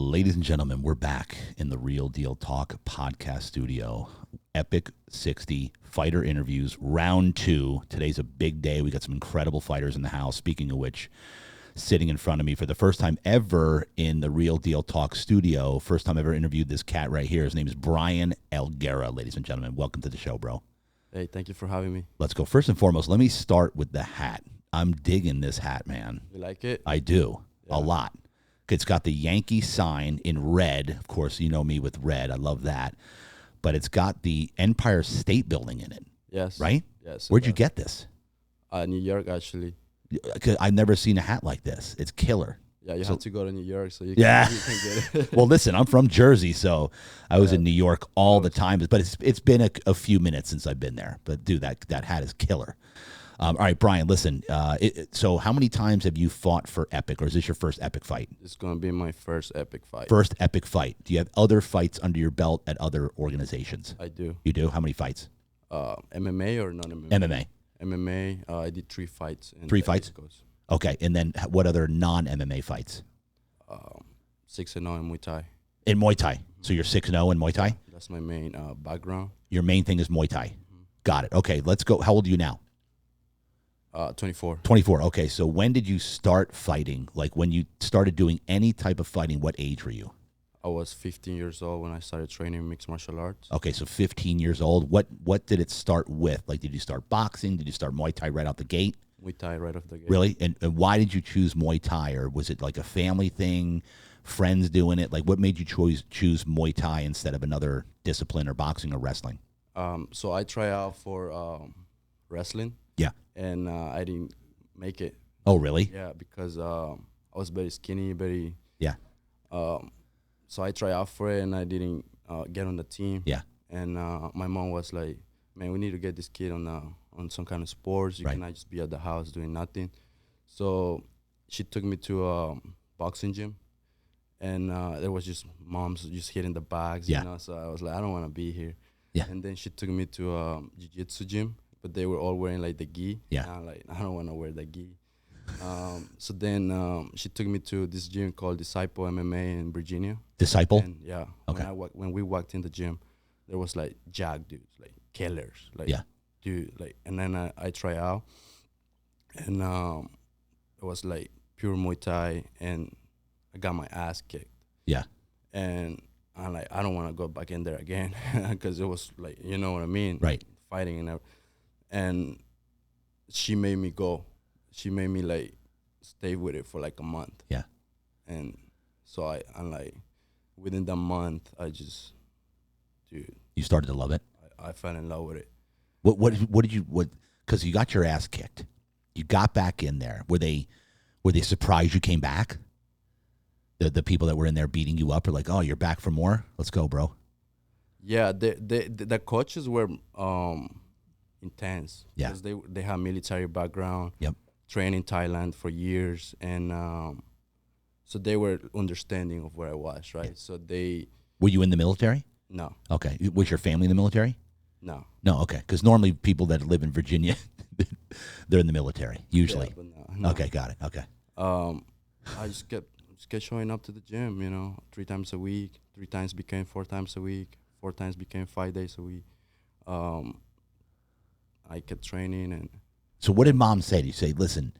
Ladies and gentlemen, we're back in the Real Deal Talk podcast studio. Epic 60 fighter interviews, round 2. Today's a big day. We got some incredible fighters in the house. Speaking of which, sitting in front of me for the first time ever in the Real Deal Talk studio, first time ever interviewed this cat right here. His name is Brayan Alguera, ladies and gentlemen. Welcome to the show, bro. Hey, thank you for having me. Let's go. First and foremost, let me start with the hat. I'm digging this hat, man. You like it? I do. Yeah. A lot. It's got the Yankee sign in red. Of course, you know me with red. I love that. But it's got the Empire State Building in it. Yes. Right? Yes. Where'd you get this? New York, actually. I've never seen a hat like this. It's killer. Yeah, you have to go to New York so you can get it. Well, listen, I'm from Jersey, so I was in New York all the time. But it's been a few minutes since I've been there. But, dude, that hat is killer. All right, Brayan, listen. So how many times have you fought for Epic, or is this your first Epic fight? It's going to be my first Epic fight. First Epic fight. Do you have other fights under your belt at other organizations? I do. You do? How many fights? MMA or non-MMA? MMA. MMA, I did 3 fights. Three fights? Okay, and then what other non-MMA fights? 6-0 in Muay Thai. In Muay Thai. So you're 6-0 in Muay Thai? That's my main background. Your main thing is Muay Thai. Got it. Okay, let's go. How old are you now? 24. 24. Okay, so when did you start fighting? Like when you started doing any type of fighting, what age were you? I was 15 years old when I started training mixed martial arts. Okay, so 15 years old. What did it start with? Like, did you start boxing? Did you start Muay Thai right out the gate? Muay Thai right off the gate. Really? And why did you choose Muay Thai? Or was it like a family thing, friends doing it? Like, what made you choose Muay Thai instead of another discipline or boxing or wrestling? So I tried out for wrestling. Yeah. And I didn't make it. Oh, really? Yeah, because I was very skinny, very... Yeah. So I tried out for it, and I didn't get on the team. Yeah. And my mom was like, man, we need to get this kid on some kind of sports. You cannot just be at the house doing nothing. So she took me to a boxing gym, and there was just moms just hitting the bags, you know. So I was like, I don't want to be here. Yeah. And then she took me to a jiu-jitsu gym, but they were all wearing like the gi. Yeah. And I'm like, I don't want to wear the gi. So then she took me to this gym called Disciple MMA in Virginia. Disciple? And yeah. Okay. When we walked in the gym, there was like jack dudes, like killers, like dude, like. And then I try out, and it was like pure Muay Thai, and I got my ass kicked. Yeah. And I'm like, I don't want to go back in there again because it was like, you know what I mean? Right. Fighting and everything. And she made me go. She made me like stay with it for like a month. Yeah. And so I'm like, within that month, I just, dude. You started to love it? I fell in love with it. What did you, because you got your ass kicked. You got back in there. Were they surprised you came back? The people that were in there beating you up are like, oh, you're back for more? Let's go, bro. Yeah, the coaches were intense. Yeah. Because they have military background. Yep. Trained in Thailand for years, and so they were understanding of where I was, right? Yeah. So they... Were you in the military? No. Okay. Was your family in the military? No. No, okay. Because normally people that live in Virginia, they're in the military, usually. Yeah, but no. Okay, got it. Okay. I just kept showing up to the gym, 3 times a week. 3 times became 4 times a week. 4 times became 5 days a week. I kept training. And so what did mom say? Did you say, listen,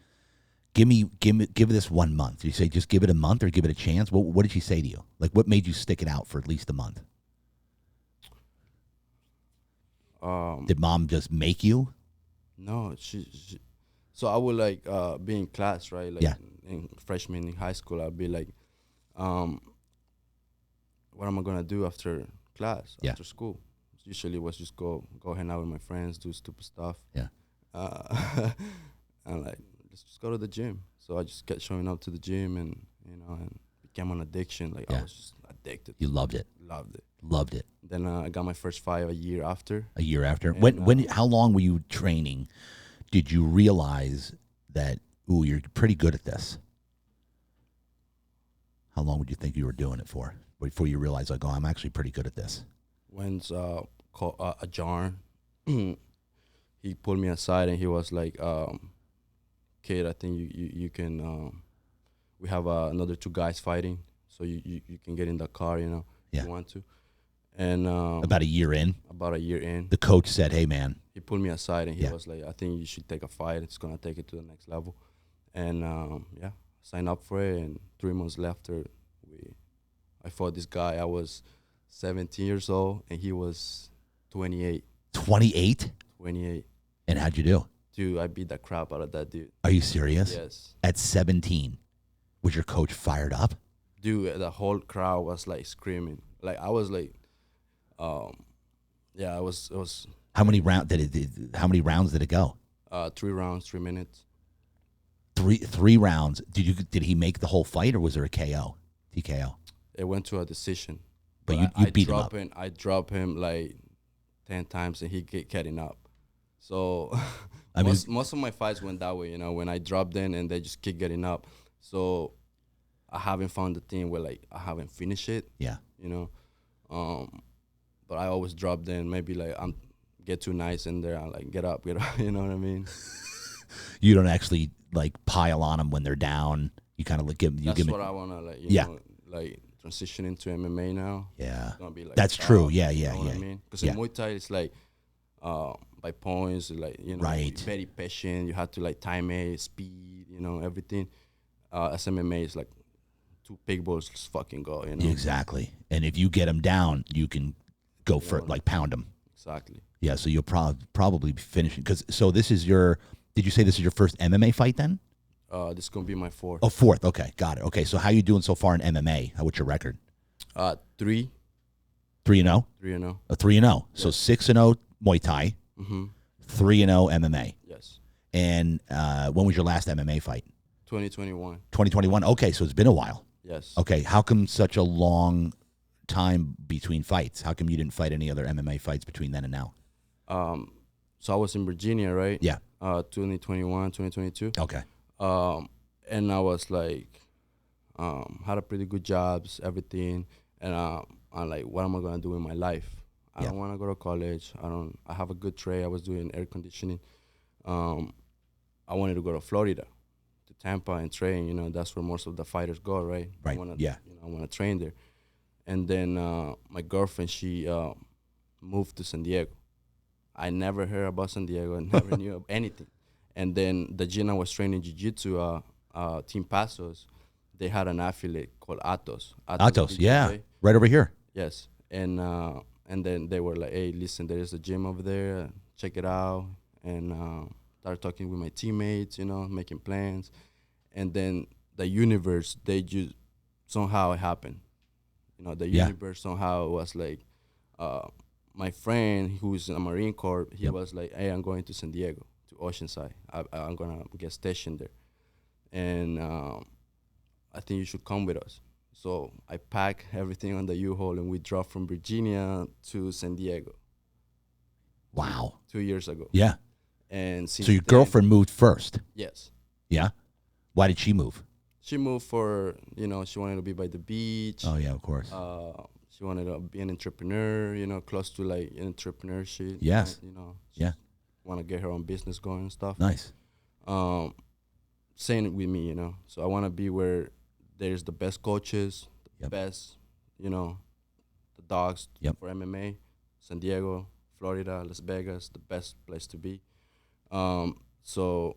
give this 1 month? Did you say just give it a month or give it a chance? What did she say to you? Like, what made you stick it out for at least a month? Did mom just make you? No, she so I would like be in class, right? Like in freshman in high school, I'd be like, what am I gonna do after class, after school? Usually it was just go hang out with my friends, do stupid stuff. Yeah. And like, let's just go to the gym. So I just kept showing up to the gym, and and became an addiction. Like I was just addicted. You loved it. Loved it. Loved it. Then I got my first fight a year after. A year after. When? How long were you training? Did you realize that you're pretty good at this? How long would you think you were doing it for before you realized, like, oh, I'm actually pretty good at this? When's called a Jarn. He pulled me aside and he was like, kid, I think you can. We have another 2 guys fighting, so you can get in the car, if Yeah. you want to. And About a year in, the coach said, "Hey, man." he pulled me aside and he Yeah. was like, "I think you should take a fight. It's gonna take it to the next level." And signed up for it. And 3 months later, I fought this guy. I was 17 years old and he was 28. 28? 28. And how'd you do? Dude, I beat the crap out of that dude. Are you serious? Yes. At 17, was your coach fired up? Dude, the whole crowd was like screaming. Like I was like, it was. How many rounds did it go? 3 rounds, 3 minutes. Three rounds. Did he make the whole fight, or was there a KO? TKO? It went to a decision. But you beat him up. I dropped him like 10 times and he kept getting up. So most of my fights went that way, when I dropped in and they just keep getting up. So I haven't found the thing where like I haven't finished it. Yeah. But I always drop in. Maybe like I'm get too nice in there. I'm like, get up. You know what I mean? You don't actually like pile on them when they're down. You kind of That's what I want to like transition into MMA now. Yeah. It's gonna be like that's true. Yeah. You know what I mean? Because in Muay Thai it's like by points, like right. Very patient. You have to like time it, speed, everything. As MMA is like 2 big balls, just fucking go. Exactly. And if you get them down, you can go for like pound them. Exactly. Yeah. So you'll probably be finishing so this is your. Did you say this is your first MMA fight then? This is gonna be my 4th. Oh, 4th. Okay, got it. Okay, so how you doing so far in MMA? What's your record? 3. 3-0. 3-0. 3-0. So 6-0 Muay Thai. 3-0 MMA. Yes. And when was your last MMA fight? 2021. 2021. Okay, so it's been a while. Yes. Okay, how come such a long time between fights? How come you didn't fight any other MMA fights between then and now? So I was in Virginia, right? Yeah. 2021, 2022. Okay. And I was like, had a pretty good jobs, everything. And I'm like, what am I gonna do in my life? I don't want to go to college. I have a good trade. I was doing air conditioning. I wanted to go to Florida, to Tampa and train. That's where most of the fighters go, right? Right. I want to train there. And then my girlfriend, she moved to San Diego. I never heard about San Diego. I never knew of anything. And then the gym I was training jiu-jitsu, Team Pasos, they had an affiliate called Atos. Atos, yeah. Right over here. Yes. And then they were like, hey, listen, there is a gym over there. Check it out. And started talking with my teammates, making plans. And then the universe, they just somehow it happened. The universe somehow was like, my friend who's in the Marine Corps, he was like, hey, I'm going to San Diego, to Oceanside. I'm going to get stationed there. And I think you should come with us. So I packed everything on the U-Haul and we drove from Virginia to San Diego. Wow. 2 years ago. Yeah. And so your girlfriend moved first? Yes. Yeah? Why did she move? She moved for, she wanted to be by the beach. Oh, yeah, of course. She wanted to be an entrepreneur, close to like entrepreneurship. Yes. Yeah. Want to get her own business going and stuff. Nice. Same with me, So I want to be where there's the best coaches, the best, the dogs for MMA. San Diego, Florida, Las Vegas, the best place to be. So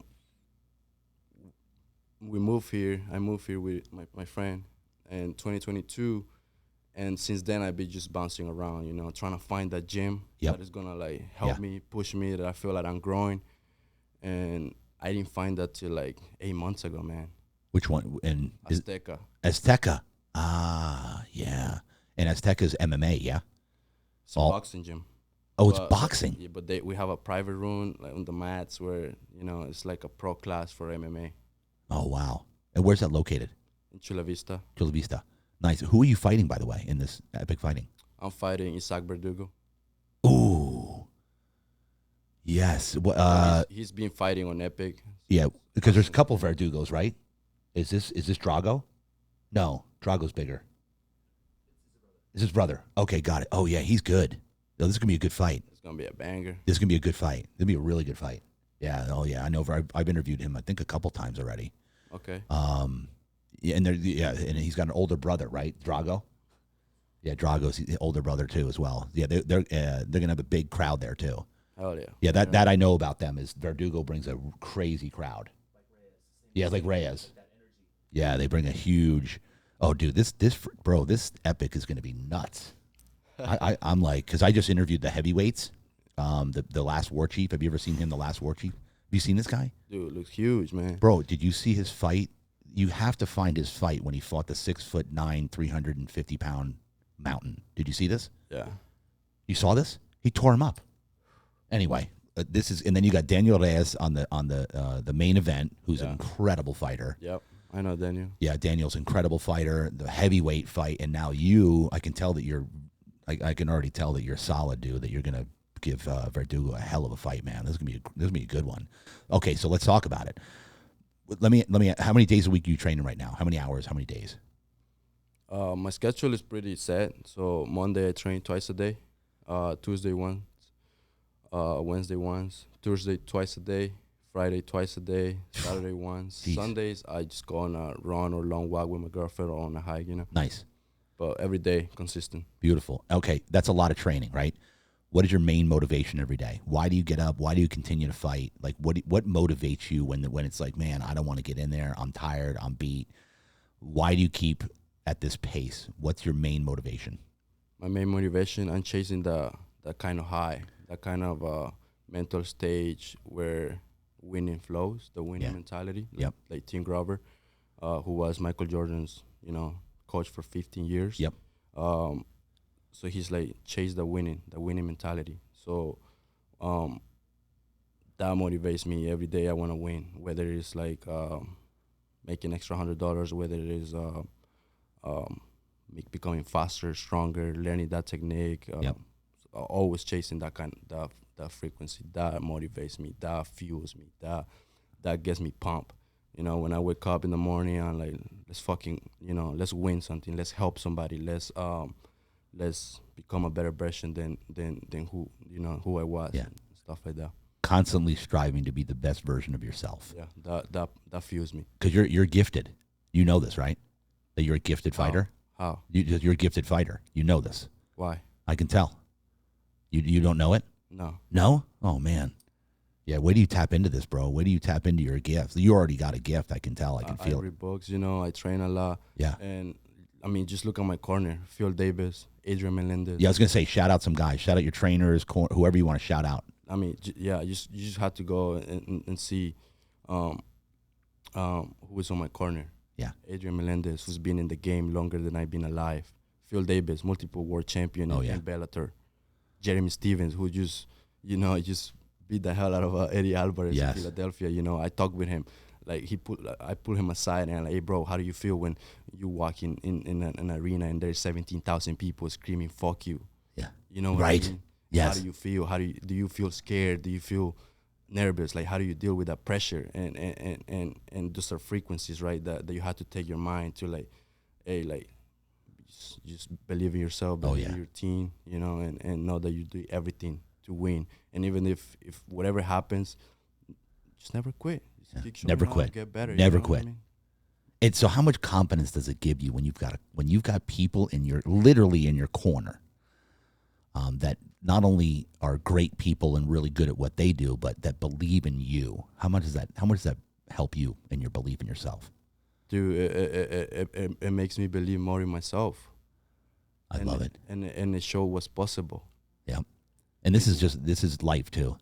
we moved here. I moved here with my friend in 2022. And since then, I've been just bouncing around, trying to find that gym that is going to like help me, push me, that I feel like I'm growing. And I didn't find that till like 8 months ago, man. Which one? And Azteca. Azteca. Ah, yeah. And Azteca's MMA, yeah? It's a boxing gym. Oh, it's boxing? Yeah, but we have a private room like on the mats where, it's like a pro class for MMA. Oh, wow. And where's that located? In Chula Vista. Chula Vista. Nice. Who are you fighting, by the way, in this epic fighting? I'm fighting Isaac Verdugo. Ooh. Yes. He's been fighting on Epic. Yeah, because there's a couple of Verdugos, right? Is this Drago? No, Drago's bigger. It's his brother. Okay, got it. Oh, yeah, he's good. No, this is going to be a good fight. It's going to be a banger. This is going to be a good fight. It's going to be a really good fight. Yeah, oh, yeah, I know. I've interviewed him, I think, a couple times already. Okay. Yeah, and he's got an older brother, right? Drago. Yeah, Drago's the older brother too, as well. Yeah, they're gonna have a big crowd there too. Hell yeah. Yeah, that I know about them is Verdugo brings a crazy crowd. Yeah, like Reyes. Yeah, they bring a huge. Oh, dude, this epic is gonna be nuts. I'm like, because I just interviewed the heavyweights, the last war chief. Have you ever seen him, the last war chief? Have you seen this guy? Dude, looks huge, man. Bro, did you see his fight? You have to find his fight when he fought the 6'9", 350-pound mountain. Did you see this? Yeah. You saw this? He tore him up. Anyway, this is, and then you got Daniel Reyes on the main event, who's an incredible fighter. Yep, I know Daniel. Yeah, Daniel's an incredible fighter. The heavyweight fight, and now I can tell that I can already tell that you're solid, dude. That you're gonna give Verdugo a hell of a fight, man. This is gonna be a good one. Okay, so let's talk about it. Let me. How many days a week are you training right now? How many hours? How many days? My schedule is pretty set. So Monday I train twice a day, Tuesday once, Wednesday once, Thursday twice a day, Friday twice a day, Saturday once. Jeez. Sundays I just go on a run or long walk with my girlfriend or on a hike, Nice. But every day consistent. Beautiful. Okay, that's a lot of training, right? What is your main motivation every day? Why do you get up? Why do you continue to fight? Like, what motivates you when it's like, man, I don't want to get in there. I'm tired. I'm beat. Why do you keep at this pace? What's your main motivation? My main motivation, I'm chasing that kind of high, that kind of mental stage where winning flows, the winning mentality. Yep. Like Tim Grover, who was Michael Jordan's, coach for 15 years. Yep. So he's like, chase the winning mentality. So that motivates me every day. I want to win, whether it's like making extra $100, whether it is becoming faster, stronger, learning that technique. Always chasing that that frequency. That motivates me. That fuels me. That gets me pumped. When I wake up in the morning, I'm like, let's win something. Let's help somebody. Let's become a better version than who I was. Yeah. And stuff like that. Constantly striving to be the best version of yourself. Yeah, that fuels me. Because you're gifted. You know this, right? That you're a gifted fighter. How? You're a gifted fighter. You know this. Why? I can tell. You don't know it? No. No? Oh man. Yeah, where do you tap into this, bro? Where do you tap into your gift? You already got a gift. I can tell. I can feel I read books, I train a lot. Yeah. And I mean, just look at my corner. Phil Davis, Adrian Melendez. Yeah, I was gonna say, shout out some guys. Shout out your trainers, whoever you want to shout out. I mean, you just have to go and see who is on my corner. Yeah. Adrian Melendez, who's been in the game longer than I've been alive. Phil Davis, multiple world champion in Bellator. Jeremy Stevens, who just beat the hell out of Eddie Alvarez in Philadelphia. I talked with him. Like I pull him aside and I'm like, hey bro, how do you feel when you walk in an arena and there's 17,000 people screaming "fuck you"? Yeah. You know what right. I mean? Yes. How do you feel? Do you feel scared? Do you feel nervous? Like, how do you deal with that pressure and just our frequencies, right? That you have to take your mind to like, hey, like, just believe in yourself, believe in your team, and know that you do everything to win. And even if whatever happens, just never quit. Never quit. Get better. Never quit. I mean? And so, how much confidence does it give you when you've got people literally in your corner, that not only are great people and really good at what they do, but that believe in you? How much does that help you in your belief in yourself? Dude, it makes me believe more in myself. I love it. And it shows what's possible. Yeah. And this is life too.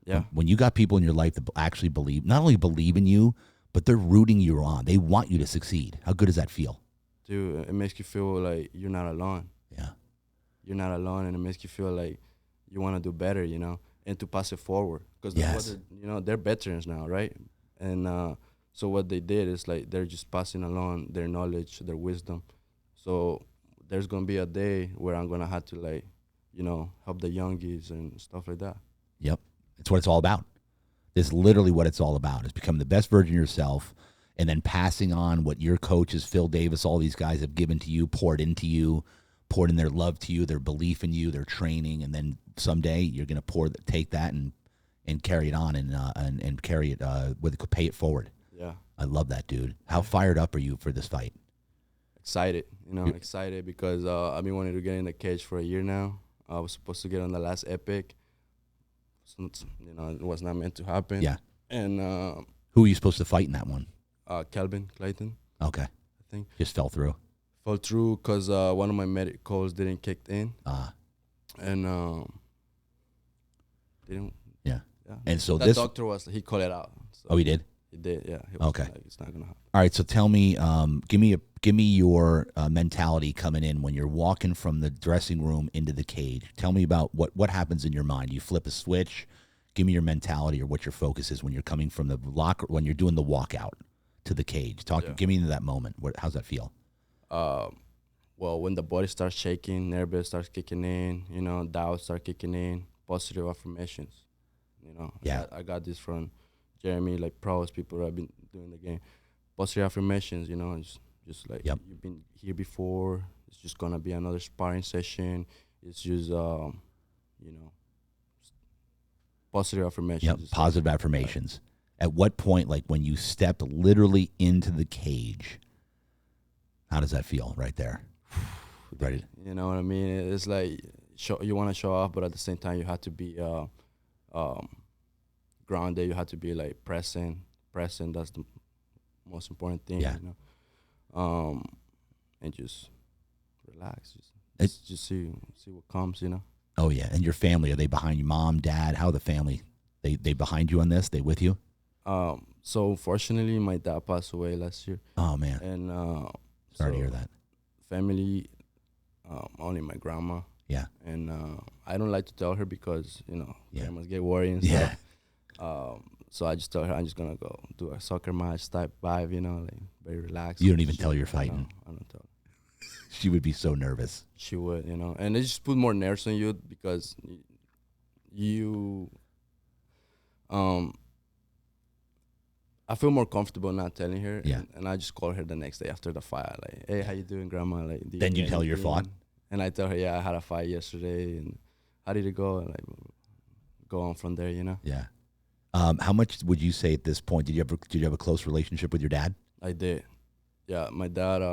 Yeah. When you got people in your life that actually not only believe in you, but they're rooting you on. They want you to succeed. How good does that feel? Dude, it makes you feel like you're not alone. Yeah. You're not alone, and it makes you feel like you want to do better, and to pass it forward. Because they're veterans now, right? And so what they did is like they're just passing along their knowledge, their wisdom. So there's gonna be a day where I'm gonna have to help the youngies and stuff like that. Yep. It's what it's all about. This is literally what it's all about, is becoming the best version of yourself and then passing on what your coaches, Phil Davis, all these guys have given to you, poured into you, poured in their love to you, their belief in you, their training, and then someday you're going to take that and carry it on and carry it, pay it forward. Yeah. I love that, dude. How fired up are you for this fight? Excited, excited because I've been wanting to get in the cage for a year now. I was supposed to get on the last Epic. Since, it was not meant to happen. Yeah. And who are you supposed to fight in that one? Calvin Clayton. Okay. I think. Just fell through. Fell through because one of my medicals didn't kick in. And didn't. Yeah. Yeah. And so that doctor he called it out. So he did? He did, yeah. He was okay. Like, it's not gonna happen. All right. So tell me, give me your mentality coming in when you're walking from the dressing room into the cage. Tell me about what happens in your mind. You flip a switch. Give me your mentality or what your focus is when you're coming from the locker, when you're doing the walkout to the cage. Give me into that moment. How's that feel? Well, when the body starts shaking, nervous starts kicking in, doubts start kicking in, positive affirmations. Yeah. I got this from Jeremy, like pros, people that have been doing the game. Positive affirmations, just like you've been here before. It's just gonna be another sparring session. It's just positive affirmations. Yep, positive affirmations. At what point, like when you step literally into the cage, how does that feel right there? Right. You know what I mean? It's like you want to show off, but at the same time you have to be grounded. You have to be like present. That's the most important thing. Yeah. And just relax. Just see what comes. Oh yeah. And your family, are they behind you? Mom, dad? How the family? They behind you on this? They with you? So unfortunately, my dad passed away last year. Oh man. And sorry to hear that. Family, only my grandma. Yeah. And I don't like to tell her because yeah. grandmas get worried and stuff. So I just tell her I'm just gonna go do a soccer match type vibe, like very relaxed. You don't even tell you're fighting. I don't tell her. She would be so nervous. She would, and it just put more nerves on you because you I feel more comfortable not telling her. Yeah. And I just call her the next day after the fight. Like, hey, how you doing, Grandma? Like, then you tell her you fought? And I tell her, yeah, I had a fight yesterday. And how did it go? And like, go on from there, Yeah. How much would you say at this point? Did you have a close relationship with your dad? I did. Yeah, my dad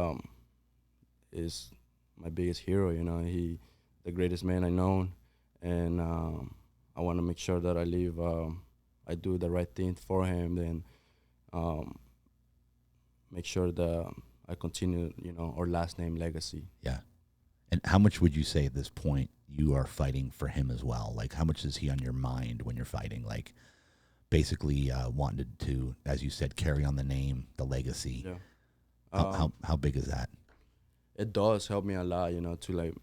is my biggest hero. He the greatest man I known, and I want to make sure that I do the right thing for him. Then make sure that I continue, our last name legacy. Yeah. And how much would you say at this point you are fighting for him as well? Like, how much is he on your mind when you're fighting? Like, basically wanted to, as you said, carry on the name, the legacy. Yeah. How big is that? It does help me a lot, to like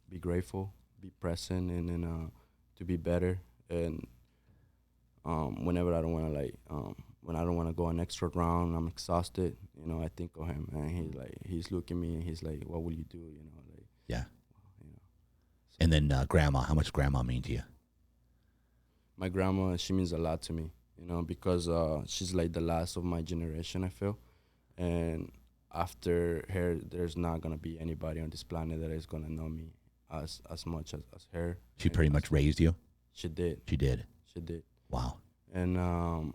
be grateful, be present, and then to be better. And whenever I don't want to when I don't want to go an extra round, I'm exhausted. I think of him, and he's looking at me, and he's like, "What will you do?" Yeah. So. And then grandma, how much grandma mean to you? My grandma, she means a lot to me, because she's like the last of my generation, I feel. And after her, there's not going to be anybody on this planet that is going to know me as much as her. She pretty much raised you? She did. She did? She did. Wow. And,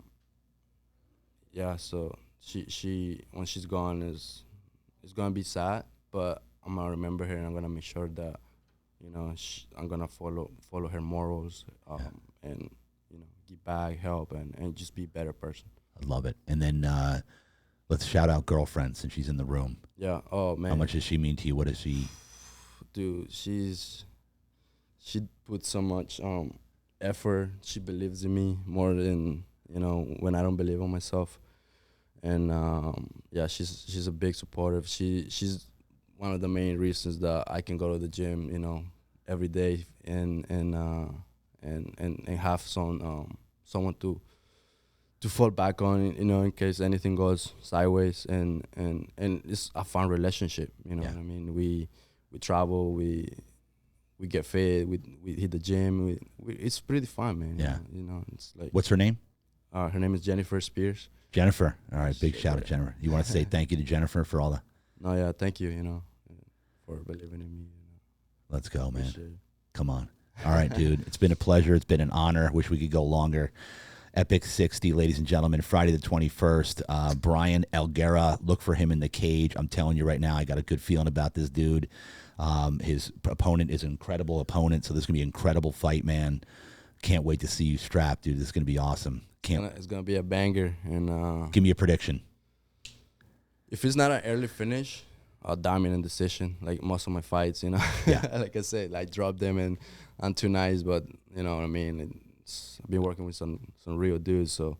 yeah, so she when she's gone, it's going to be sad, but I'm going to remember her, and I'm going to make sure that, I'm going to follow her morals, and give back, help, and just be a better person. I love it. And then let's shout out girlfriend since she's in the room. Yeah. Oh man. How much does she mean to you? What is she? Dude, she put so much effort. She believes in me more than when I don't believe in myself. And yeah, she's a big supporter. She's one of the main reasons that I can go to the gym, every day and have someone to fall back on, in case anything goes sideways, and it's a fun relationship, Yeah. what I mean? We travel, we get fit, we hit the gym, it's pretty fun, man. Yeah. It's like, What's her name? her name is Jennifer Spears. Jennifer. All right, big shout out, Jennifer. You want to say thank you to Jennifer for all the? No, yeah, thank you, for believing in me. Let's go, man. Appreciate it. Come on. All right, dude. It's been a pleasure. It's been an honor. Wish we could go longer. Epic 60, ladies and gentlemen, Friday the 21st. Brayan Alguera, look for him in the cage. I'm telling you right now, I got a good feeling about this dude. His opponent is an incredible opponent, so this is going to be an incredible fight, man. Can't wait to see you strapped, dude. This is going to be awesome. It's gonna be a banger. And give me a prediction. If it's not an early finish, I'll dominant decision, like most of my fights, you know. Yeah. Like I said, I drop them and I'm too nice, but you know what I mean. I've been working with some real dudes, so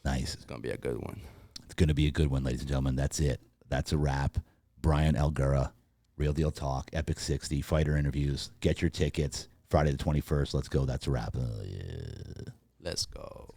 nice. It's gonna be a good one. It's gonna be a good one, ladies and gentlemen. That's it. That's a wrap. Brayan Alguera, Real Deal Talk, Epic 60, fighter interviews. Get your tickets. Friday the 21st. Let's go. That's a wrap. Let's go.